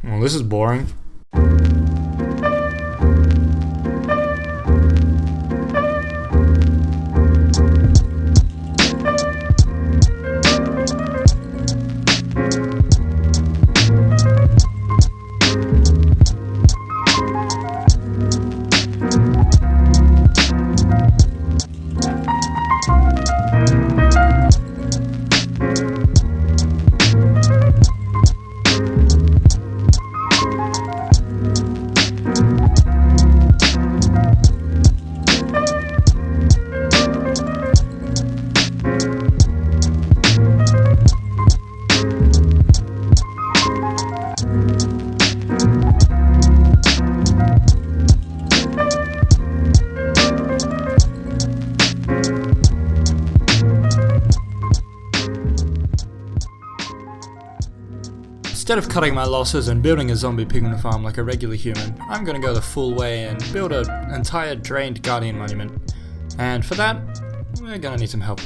Well, this is boring. Instead of cutting my losses and building a zombie pigman farm like a regular human, I'm gonna go the full way and build an entire drained guardian monument. And for that, we're gonna need some help.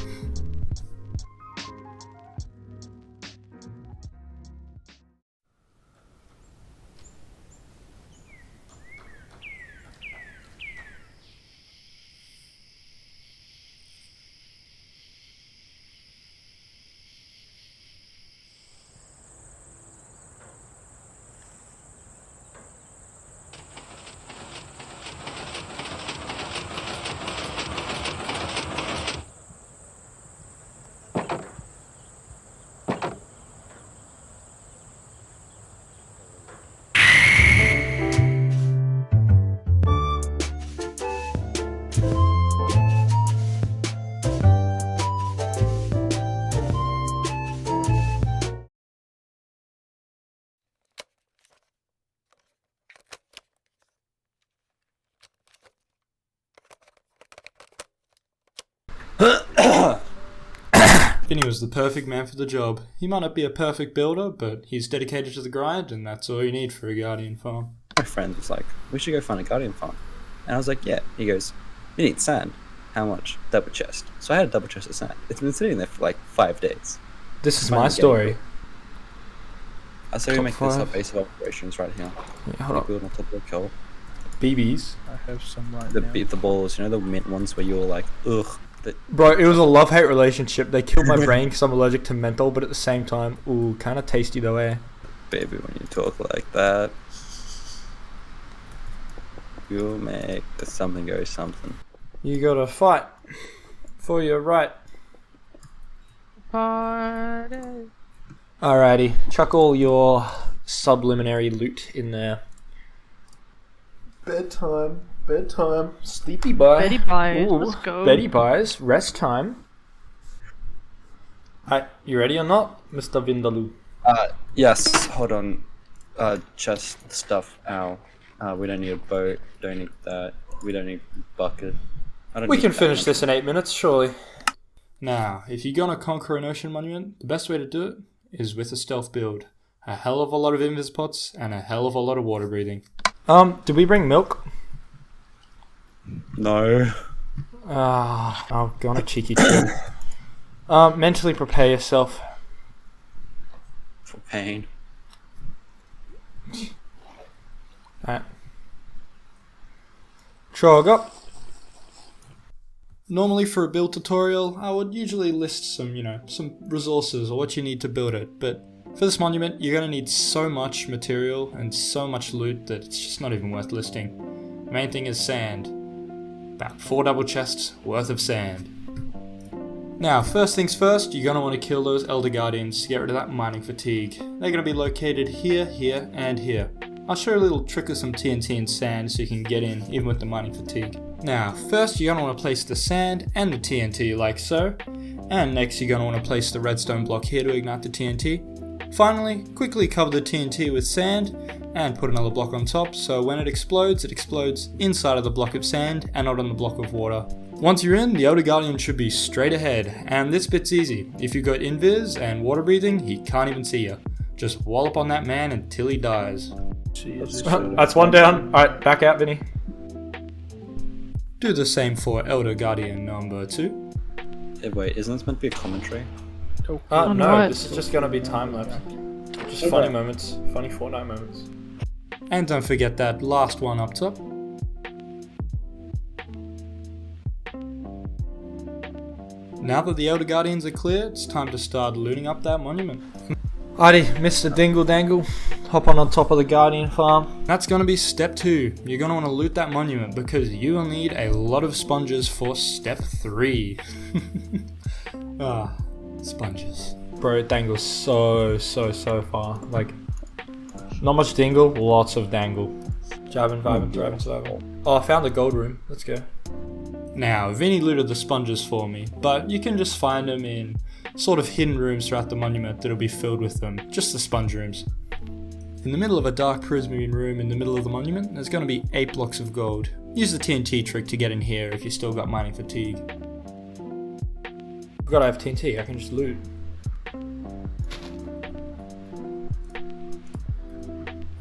Vinny was the perfect man for the job. He might not be a perfect builder, but he's dedicated to the grind, and that's all you need for a guardian farm. My friend was like, we should go find a guardian farm. And I was like, yeah. He goes, you need sand. How much? Double chest. So I had a double chest of sand. It's been sitting there for like 5 days. This is my story. I say we Top make this our five. base of operations right here. Yeah, hold We on. build on top of the kill. BBs. I have some right The now. the balls, you know, the mint ones where you're like, ugh. Bro, it was a love-hate relationship. They killed my brain because I'm allergic to menthol, but at the same time, ooh, kind of tasty though, eh? Baby, when you talk like that, you'll make something go something. You gotta fight for your right. Party. Alrighty, chuck all your subliminary loot in there. Bedtime, sleepy bye. Betty buys. Ooh, Let's go. Betty buys, rest time. Alright, you ready or not, Mr. Vindaloo? Yes, hold on. Chest stuff, ow. We don't need a boat, don't need that. We don't need bucket. We can finish this in 8 minutes, surely. Now, if you're gonna conquer an ocean monument, the best way to do it is with a stealth build. A hell of a lot of invis pots and a hell of a lot of water breathing. Did we bring milk? No. Oh, go on a cheeky chill. Mentally prepare yourself. For pain. Alright. Chug up. Normally for a build tutorial, I would usually list some resources or what you need to build it, but for this monument, you're going to need so much material and so much loot that it's just not even worth listing. The main thing is sand. About 4 double chests worth of sand. Now, first things first, you're going to want to kill those Elder Guardians to get rid of that mining fatigue. They're going to be located here, here, and here. I'll show you a little trick of some TNT and sand so you can get in even with the mining fatigue. Now, first you're going to want to place the sand and the TNT like so. And next you're going to want to place the redstone block here to ignite the TNT. Finally, quickly cover the TNT with sand and put another block on top so when it explodes inside of the block of sand and not on the block of water. Once you're in, the Elder Guardian should be straight ahead, and this bit's easy. If you've got invis and water breathing, he can't even see you. Just wallop on that man until he dies. That's one down. Alright, back out, Vinny. Do the same for Elder Guardian number 2. Wait, isn't this meant to be a commentary? No, no, this is just gonna be time lapse. Just funny moments. Funny Fortnite moments. And don't forget that last one up top. Now that the Elder Guardians are clear, it's time to start looting up that monument. Alrighty, Mr. Dingle Dangle, hop on top of the Guardian farm. That's gonna be step 2. You're gonna wanna loot that monument because you will need a lot of sponges for step 3. Sponges. Bro, it dangles so far. Like, not much dingle, lots of dangle. Jabbing, vibing, thriving, survival. Oh, I found the gold room. Let's go. Now, Vinny looted the sponges for me, but you can just find them in sort of hidden rooms throughout the monument that'll be filled with them, just the sponge rooms. In the middle of a dark prismarine room in the middle of the monument, there's going to be 8 blocks of gold. Use the TNT trick to get in here if you still got mining fatigue. I've got to have TNT, I can just loot.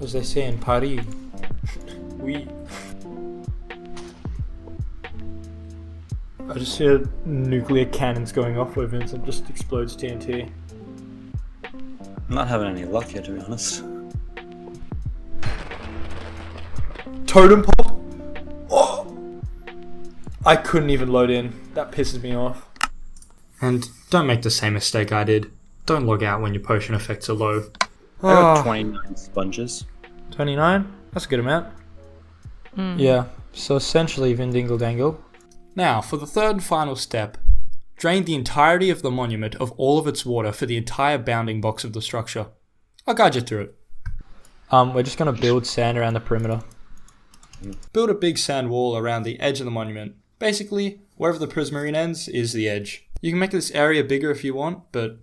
As they say in Paris, oui. I just hear nuclear cannons going off where Vincent just explodes TNT. I'm not having any luck here, to be honest. Totem pop? Oh! I couldn't even load in. That pisses me off. And don't make the same mistake I did. Don't log out when your potion effects are low. I got 29 sponges. 29? That's a good amount. Yeah, so essentially Vindingle Dangle. Now, for the third and final step, drain the entirety of the monument of all of its water for the entire bounding box of the structure. I'll guide you through it. We're just going to build sand around the perimeter. Build a big sand wall around the edge of the monument. Basically, wherever the prismarine ends is the edge. You can make this area bigger if you want, but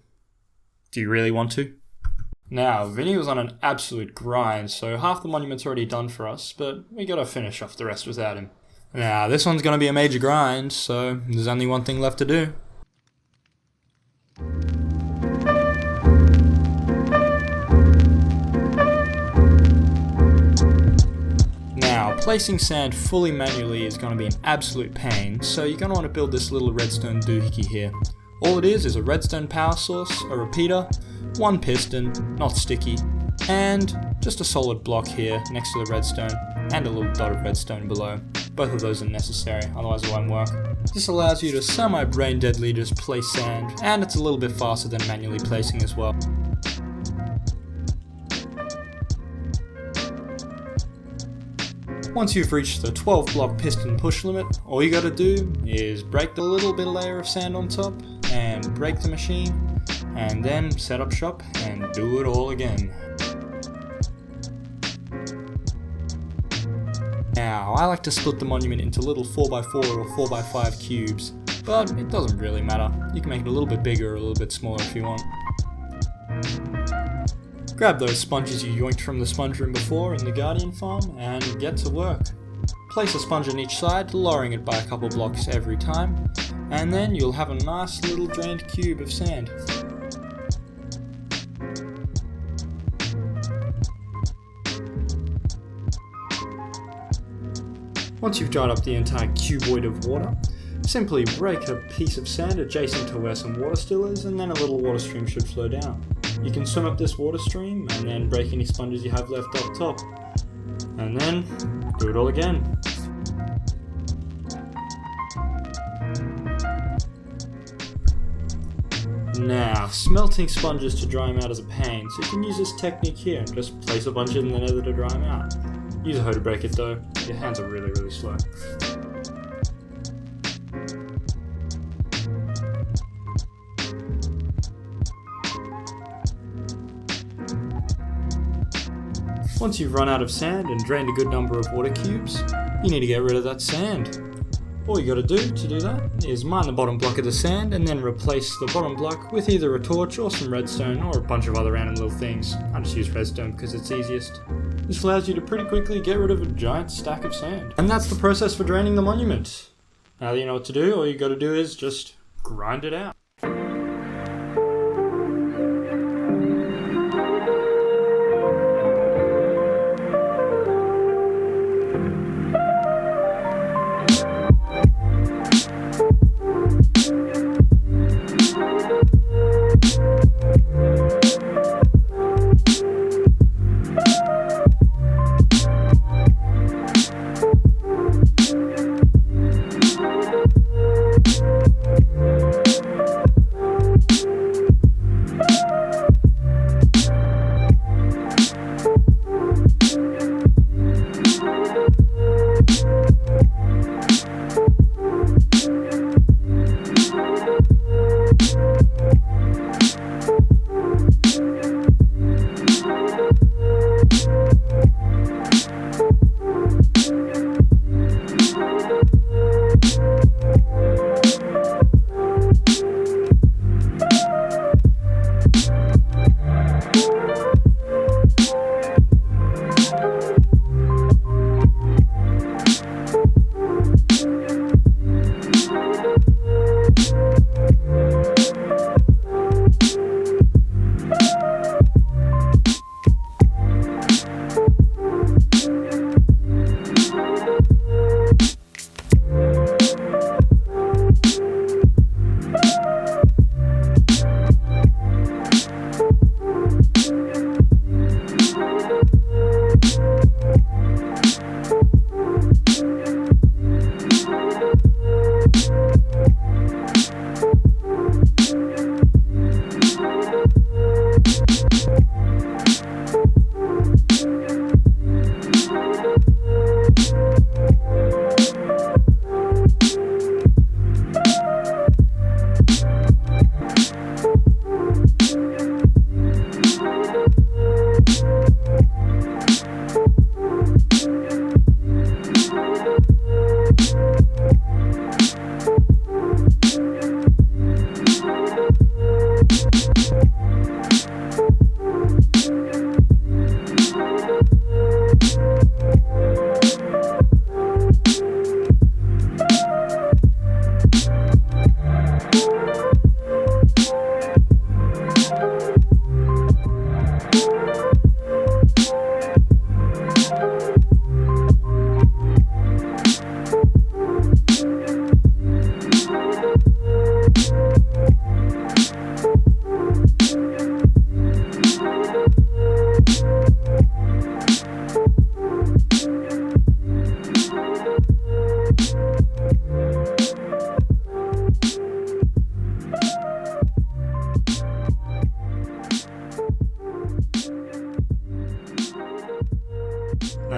do you really want to? Now, Vinny was on an absolute grind, so half the monument's already done for us, but we gotta finish off the rest without him. Now, this one's gonna be a major grind, so there's only one thing left to do. Now, placing sand fully manually is gonna be an absolute pain, so you're gonna wanna build this little redstone doohickey here. All it is a redstone power source, a repeater, one piston, not sticky, and just a solid block here next to the redstone, and a little dot of redstone below. Both of those are necessary, otherwise it won't work. This allows you to semi-brain deadly just place sand, and it's a little bit faster than manually placing as well. Once you've reached the 12 block piston push limit, all you gotta do is break the little bit of layer of sand on top, and break the machine, and then set up shop and do it all again. Now, I like to split the monument into little 4x4 or 4x5 cubes, but it doesn't really matter. You can make it a little bit bigger or a little bit smaller if you want. Grab those sponges you yoinked from the sponge room before in the Guardian farm and get to work. Place a sponge on each side, lowering it by a couple blocks every time, and then you'll have a nice little drained cube of sand. Once you've dried up the entire cuboid of water, simply break a piece of sand adjacent to where some water still is, and then a little water stream should flow down. You can swim up this water stream and then break any sponges you have left up top. And then do it all again. Now, smelting sponges to dry them out is a pain, so you can use this technique here and just place a bunch in the nether to dry them out. Use a hoe to break it though, your hands are really slow. Once you've run out of sand and drained a good number of water cubes, you need to get rid of that sand. All you gotta do to do that is mine the bottom block of the sand and then replace the bottom block with either a torch or some redstone or a bunch of other random little things. I just use redstone because it's easiest. This allows you to pretty quickly get rid of a giant stack of sand. And that's the process for draining the monument. Now that you know what to do, all you gotta do is just grind it out.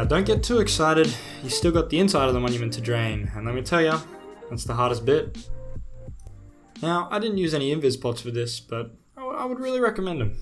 Now don't get too excited, you still got the inside of the monument to drain, and let me tell ya, that's the hardest bit. Now, I didn't use any invis pots for this, but I would really recommend them.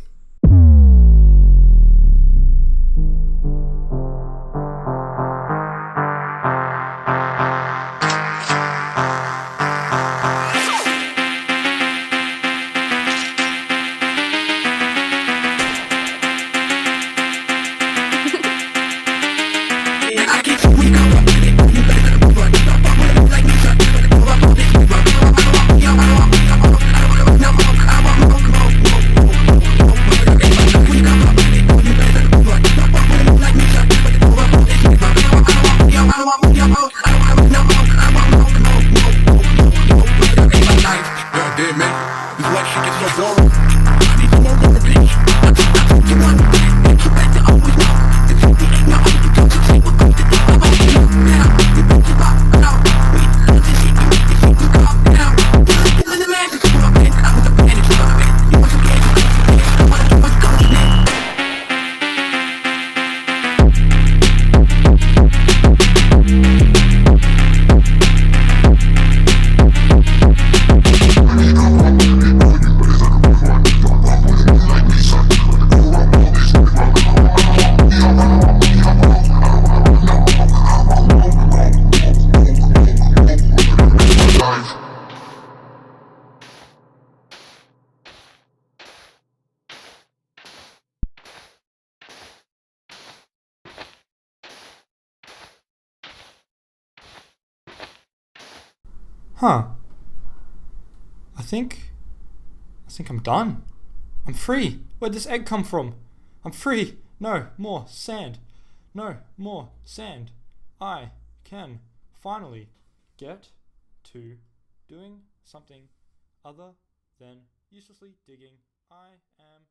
Huh. I think I'm done. I'm free. Where'd this egg come from? I'm free. No more sand. No more sand. I can finally get to doing something other than uselessly digging. I am